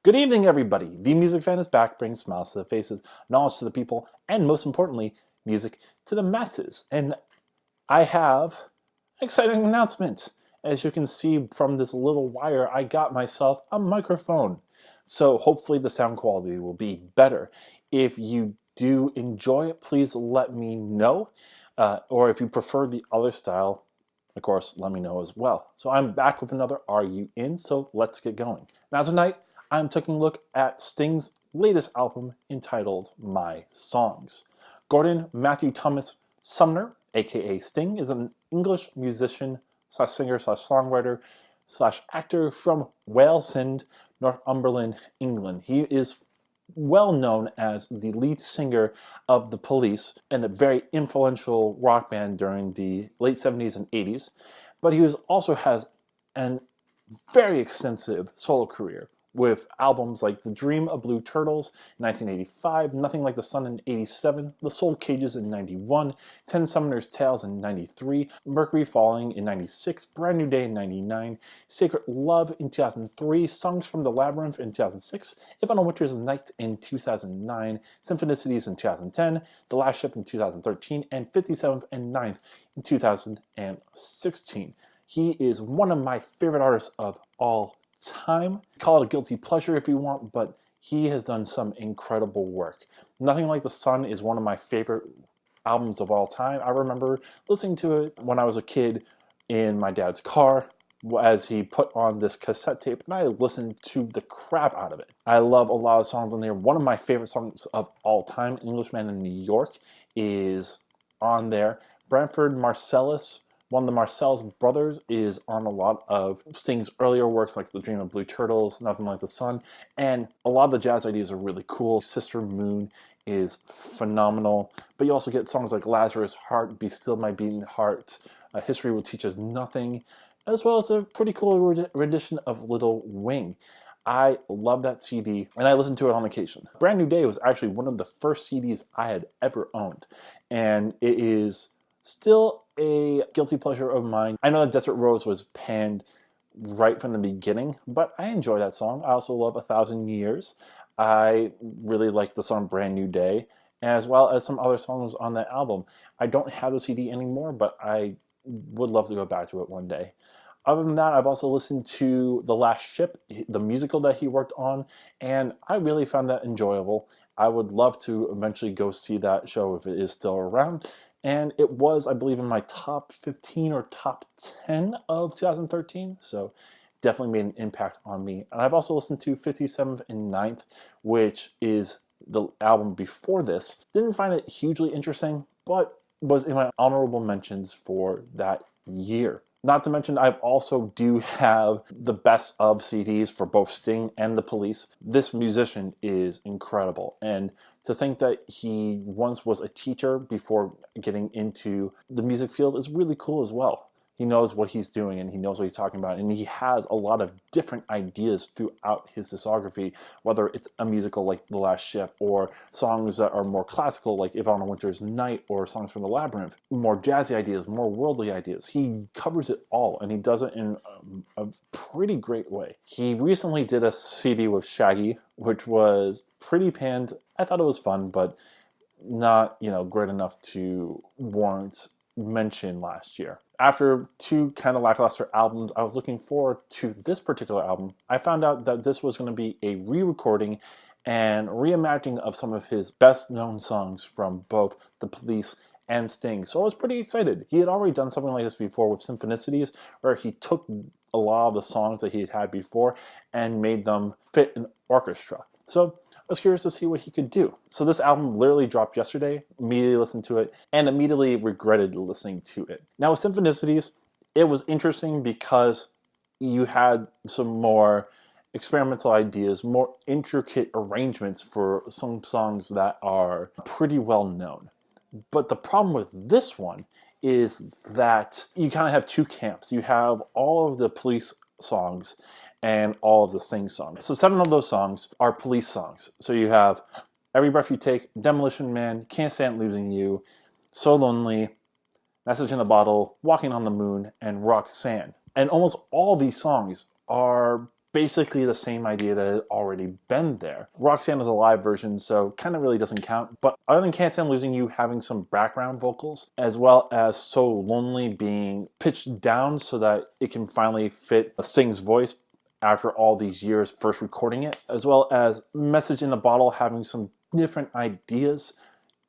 Good evening, everybody. The Music Fan is back, bringing smiles to the faces, knowledge to the people, and most importantly, music to the masses. And I have an exciting announcement. As you can see from this little wire, I got myself a microphone. So hopefully the sound quality will be better. If you do enjoy it, please let me know. Or if you prefer the other style, of course, let me know as well. So I'm back with another Are You In? So let's get going. Now tonight, I'm taking a look at Sting's latest album entitled My Songs. Gordon Matthew Thomas Sumner, aka Sting, is an English musician slash singer slash songwriter slash actor from Whalesend, Northumberland, England. He is well known as the lead singer of The Police and a very influential rock band during the late 70s and 80s, but he also has an very extensive solo career with albums like The Dream of Blue Turtles in 1985, Nothing Like the Sun in 87, The Soul Cages in 91, 10 Summoner's Tales in 93, Mercury Falling in 96, Brand New Day in 99, Sacred Love in 2003, Songs from the Labyrinth in 2006, If on a Winter's Night in 2009, Symphonicities in 2010, The Last Ship in 2013, and 57th and 9th in 2016. He is one of my favorite artists of all time. Call it a guilty pleasure if you want, but he has done some incredible work. Nothing Like the Sun is one of my favorite albums of all time. I remember listening to it when I was a kid in my dad's car as he put on this cassette tape, and I listened to the crap out of it. I love a lot of songs on there. One of my favorite songs of all time, Englishman in New York, is on there. Branford Marsalis, one of the Marsalis brothers, is on a lot of Sting's earlier works like The Dream of Blue Turtles, Nothing Like the Sun, and a lot of the jazz ideas are really cool. Sister Moon is phenomenal, but you also get songs like Lazarus Heart, Be Still My Beating Heart, History Will Teach Us Nothing, as well as a pretty cool rendition of Little Wing. I love that CD, and I listen to it on occasion. Brand New Day was actually one of the first CDs I had ever owned, and it is still a guilty pleasure of mine. I know that Desert Rose was panned right from the beginning, but I enjoy that song. I also love 1,000 Years. I really like the song Brand New Day, as well as some other songs on that album. I don't have the CD anymore, but I would love to go back to it one day. Other than that, I've also listened to The Last Ship, the musical that he worked on, and I really found that enjoyable. I would love to eventually go see that show if it is still around. And it was, I believe, in my top 15 or top 10 of 2013, so definitely made an impact on me. And I've also listened to 57th and 9th, which is the album before this. Didn't find it hugely interesting, but was in my honorable mentions for that year. Not to mention, I also do have the best of CDs for both Sting and The Police. This musician is incredible, and to think that he once was a teacher before getting into the music field is really cool as well. He knows what he's doing and he knows what he's talking about, and he has a lot of different ideas throughout his discography, whether it's a musical like The Last Ship or songs that are more classical like If on a Winter's Night or songs from the Labyrinth, more jazzy ideas, more worldly ideas. He covers it all, and he does it in a pretty great way. He recently did a CD with Shaggy, which was pretty panned. I thought it was fun, but not, great enough to warrant mention last year. After two kind of lackluster albums, I was looking forward to this particular album. I found out that this was going to be a re-recording and reimagining of some of his best-known songs from both The Police and Sting. So I was pretty excited. He had already done something like this before with Symphonicities, where he took a lot of the songs that he had before and made them fit an orchestra. So I was curious to see what he could do. So this album literally dropped yesterday, immediately listened to it, and immediately regretted listening to it. Now with Symphonicities, it was interesting because you had some more experimental ideas, more intricate arrangements for some songs that are pretty well known. But the problem with this one is that you kind of have two camps. You have all of the Police songs and all of the Sting songs. So 7 of those songs are Police songs. So you have Every Breath You Take, Demolition Man, Can't Stand Losing You, So Lonely, Message in the Bottle, Walking on the Moon, and Roxanne. And almost all these songs are basically the same idea that had already been there. Roxanne is a live version, so kind of really doesn't count. But other than Can't Stand Losing You having some background vocals, as well as So Lonely being pitched down so that it can finally fit Sting's voice after all these years first recording it, as well as Message in a Bottle having some different ideas,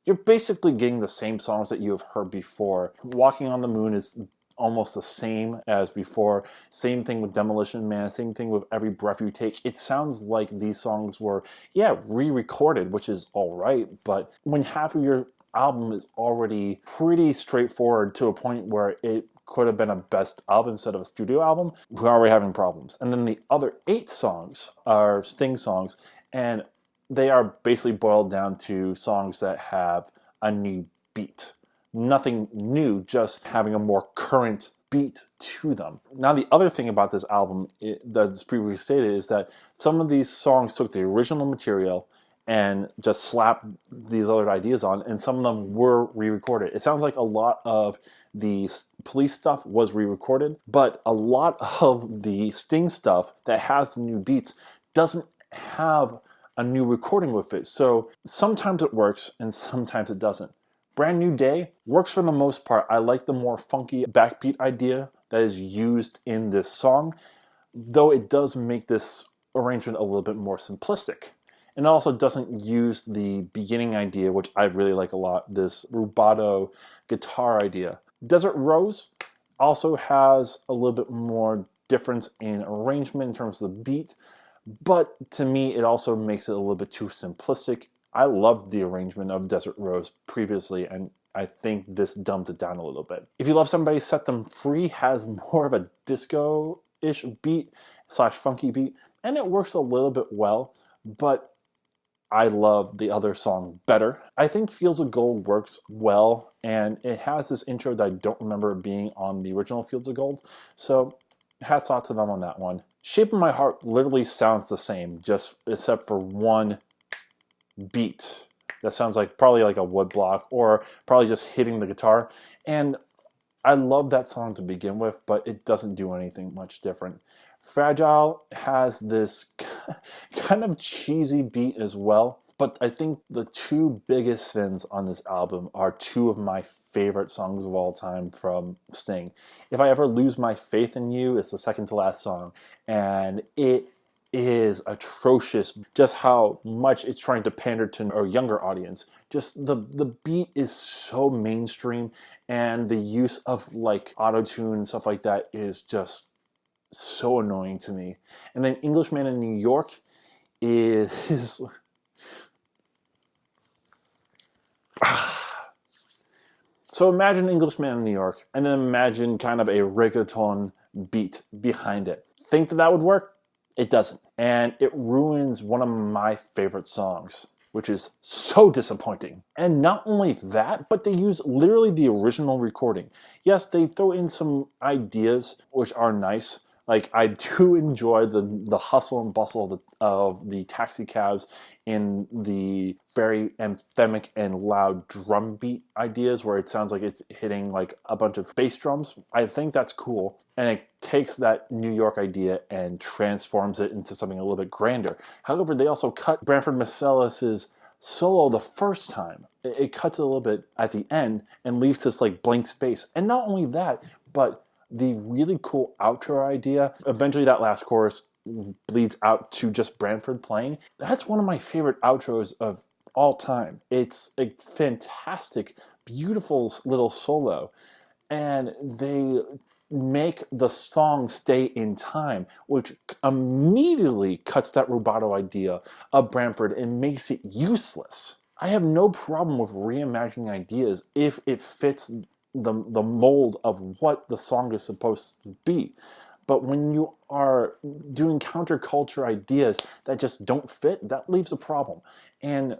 you're basically getting the same songs that you have heard before. Walking on the Moon is almost the same as before. Same thing with Demolition Man, same thing with Every Breath You Take. It sounds like these songs were, yeah, re-recorded, which is all right, but when half of your album is already pretty straightforward to a point where it could have been a best of instead of a studio album, we're already having problems. And then the other 8 songs are Sting songs, and they are basically boiled down to songs that have a new beat. Nothing new, just having a more current beat to them. Now, the other thing about this album that's previously stated is that some of these songs took the original material and just slapped these other ideas on, and some of them were re-recorded. It sounds like a lot of the Police stuff was re-recorded, but a lot of the Sting stuff that has the new beats doesn't have a new recording with it. So sometimes it works and sometimes it doesn't. Brand New Day works for the most part. I like the more funky backbeat idea that is used in this song, though it does make this arrangement a little bit more simplistic. And it also doesn't use the beginning idea, which I really like a lot, this rubato guitar idea. Desert Rose also has a little bit more difference in arrangement in terms of the beat, but to me it also makes it a little bit too simplistic. I loved the arrangement of Desert Rose previously, and I think this dumbed it down a little bit. If You Love Somebody, Set Them Free has more of a disco-ish beat / funky beat, and it works a little bit well, but I love the other song better. I think Fields of Gold works well, and it has this intro that I don't remember being on the original Fields of Gold, so hats off to them on that one. Shape of My Heart literally sounds the same, just except for one beat that sounds like probably like a wood block or probably just hitting the guitar. And I love that song to begin with, but it doesn't do anything much different. Fragile has this kind of cheesy beat as well, but I think the two biggest sins on this album are two of my favorite songs of all time from Sting. If I Ever Lose My Faith in You is the second to last song, and it is atrocious just how much it's trying to pander to a younger audience. Just the beat is so mainstream, and the use of like auto-tune and stuff like that is just so annoying to me. And then Englishman in New York is so imagine Englishman in New York and then imagine kind of a reggaeton beat behind it. Think that would work? It doesn't. And it ruins one of my favorite songs, which is so disappointing. And not only that, but they use literally the original recording. Yes, they throw in some ideas which are nice. Like, I do enjoy the hustle and bustle of the taxi cabs in the very anthemic and loud drum beat ideas where it sounds like it's hitting like a bunch of bass drums. I think that's cool. And it takes that New York idea and transforms it into something a little bit grander. However, they also cut Branford Marsalis' solo the first time. It cuts it a little bit at the end and leaves this like blank space. And not only that, but the really cool outro idea, eventually that last chorus bleeds out to just Branford playing. That's one of my favorite outros of all time. It's a fantastic, beautiful little solo. And they make the song stay in time, which immediately cuts that rubato idea of Branford and makes it useless. I have no problem with reimagining ideas if it fits the mold of what the song is supposed to be. But when you are doing counterculture ideas that just don't fit, that leaves a problem. And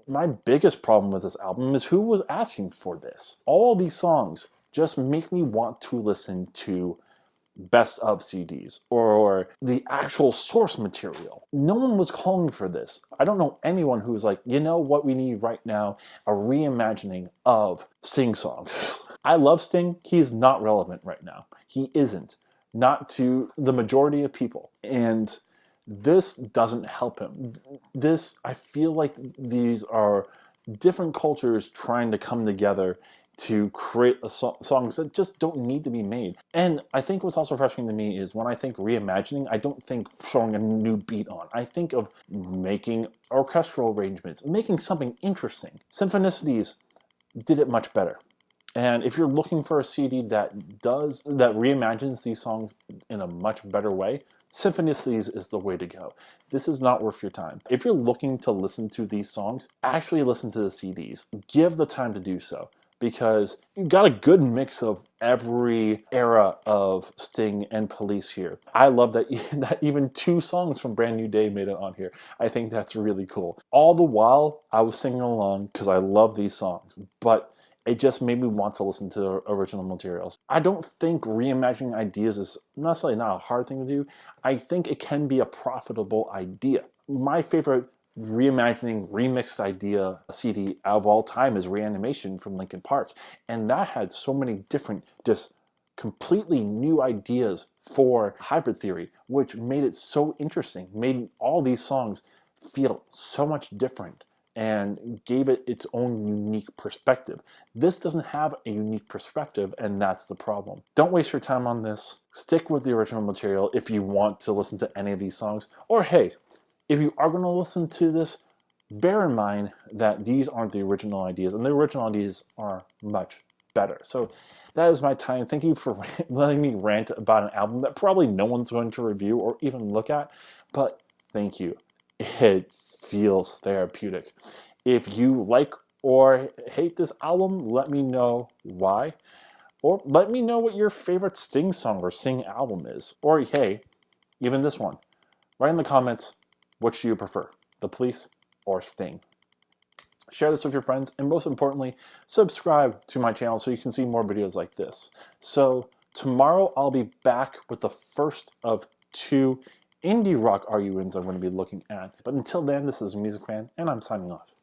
my biggest problem with this album is who was asking for this. All these songs just make me want to listen to best of CDs or the actual source material. No one was calling for this. I don't know anyone who's like, you know what we need right now? A reimagining of Sting songs. I love Sting. He is not relevant right now. He isn't. not to the majority of people. And this doesn't help him. I feel like these are different cultures trying to come together to create songs that just don't need to be made. And I think what's also frustrating to me is when I think reimagining, I don't think throwing a new beat on. I think of making orchestral arrangements, making something interesting. Symphonicities did it much better. And if you're looking for a CD that reimagines these songs in a much better way, Symphonicities is the way to go. This is not worth your time. If you're looking to listen to these songs, actually listen to the CDs. Give the time to do so, because you've got a good mix of every era of Sting and Police here. I love that, that even 2 songs from Brand New Day made it on here. I think that's really cool. All the while, I was singing along because I love these songs, but it just made me want to listen to original materials. I don't think reimagining ideas is necessarily not a hard thing to do. I think it can be a profitable idea. My favorite reimagining remixed idea CD of all time is Reanimation from Linkin Park. And that had so many different, just completely new ideas for hybrid theory, which made it so interesting, made all these songs feel so much different, and gave it its own unique perspective. This doesn't have a unique perspective, and that's the problem. Don't waste your time on this. Stick with the original material if you want to listen to any of these songs. Or hey, if you are going to listen to this, bear in mind that these aren't the original ideas, and the original ideas are much better. So that is my time. Thank you for letting me rant about an album that probably no one's going to review or even look at, but thank you. It feels therapeutic. If you like or hate this album, let me know why. Or let me know what your favorite Sting song or Sting album is. Or hey, even this one. Write in the comments, which do you prefer, The Police or Sting? Share this with your friends, and most importantly, subscribe to my channel so you can see more videos like this. So tomorrow I'll be back with the first of 2 indie rock arguments I'm going to be looking at. But until then, this is Music Fan, and I'm signing off.